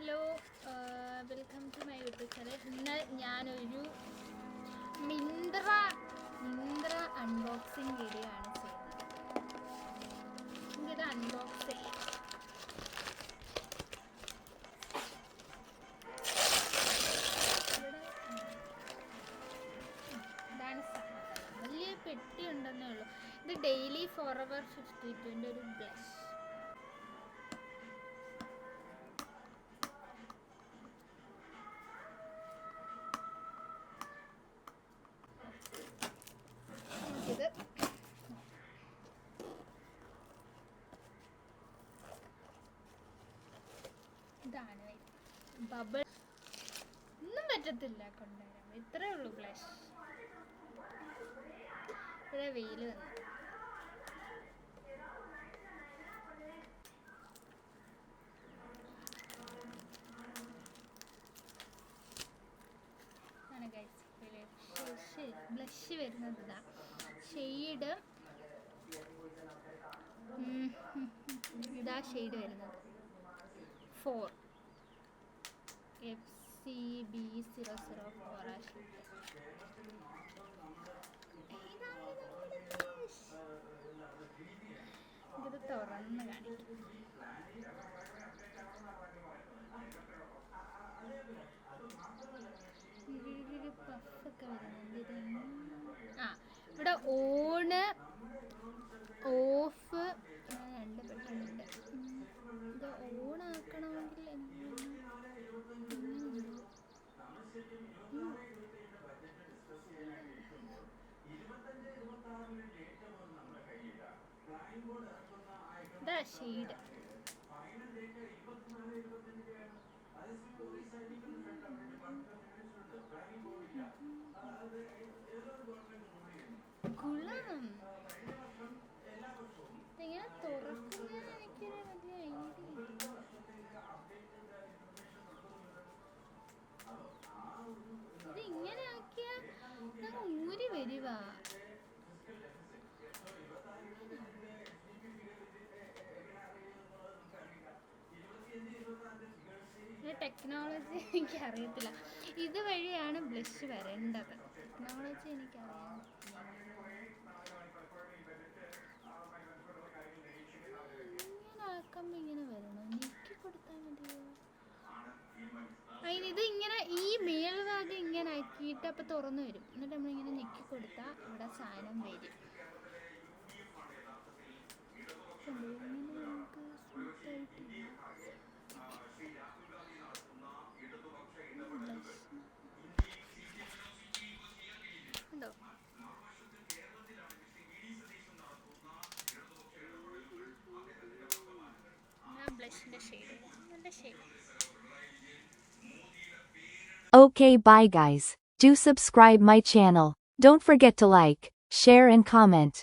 Hello, welcome to my YouTube channel. ഇന്ന് ഞാനൊരു Myntra unboxing video ആണ് ചെയ്യുന്നത്. ഇത് അൺബോക്സ് ചെയ്യാം. ഇതാണ് സാധനം. വലിയ പെട്ടി ഉണ്ടെന്നേ ഉള്ളൂ. ഇത് ഡെയിലി ഫോറെവർ 52ൻ്റെ ഒരു ബ്ലഷ്. ഇതാണ് ബബിൾ. ഒന്നും പറ്റത്തില്ല കൊണ്ടുവരാൻ. ഇത്രേ ഉള്ളൂ ബ്ലഷ്. ഇവിടെ വെയിൽ വന്നു. ബ്ലഷ് വരുന്നത് ഇതാ ഷെയ്ഡ്. ഇതാ ഷെയ്ഡ് വരുന്നത് 4 FCB004 ആ ഷെയ്ഡ്. ഇത് തുറന്ന് കാണിക്കും. പഫൊക്കെ വരുന്നുണ്ട്. ഇവിടെ ഓണ് ഓഫ് രണ്ട് ബട്ടണുണ്ട്. ഇത് ഓണാക്കണമെങ്കിൽ ഇതാ ഷെയ്ഡ്. കുളം ഇതെങ്ങനെ തുറക്കുന്ന എനിക്കൊരു വലിയ ഐഡിയ ഇല്ല. ഇത് ഇങ്ങനെ ആക്കിയ ഊരി വരുവാ. ടെക്നോളജി എനിക്കറിയത്തില്ല. ഇതുവഴിയാണ് ബ്ലഷ് വരേണ്ടത്. ടെക്നോളജി എനിക്കറിയാൻ. ഇങ്ങനെ ആക്കുമ്പോൾ ഇങ്ങനെ വരണം. ഞെക്കി കൊടുത്താൽ മതിയോ? ഇത് ഇങ്ങനെ ഈ മേൽഭാഗം ഇങ്ങനെ ആക്കിയിട്ട് അപ്പം തുറന്നു വരും. എന്നിട്ട് നമ്മളിങ്ങനെ ഞെക്കി കൊടുത്താൽ ഇവിടെ സാധനം വരും. Okay, bye guys. Do subscribe my channel. Don't forget to like, share and comment.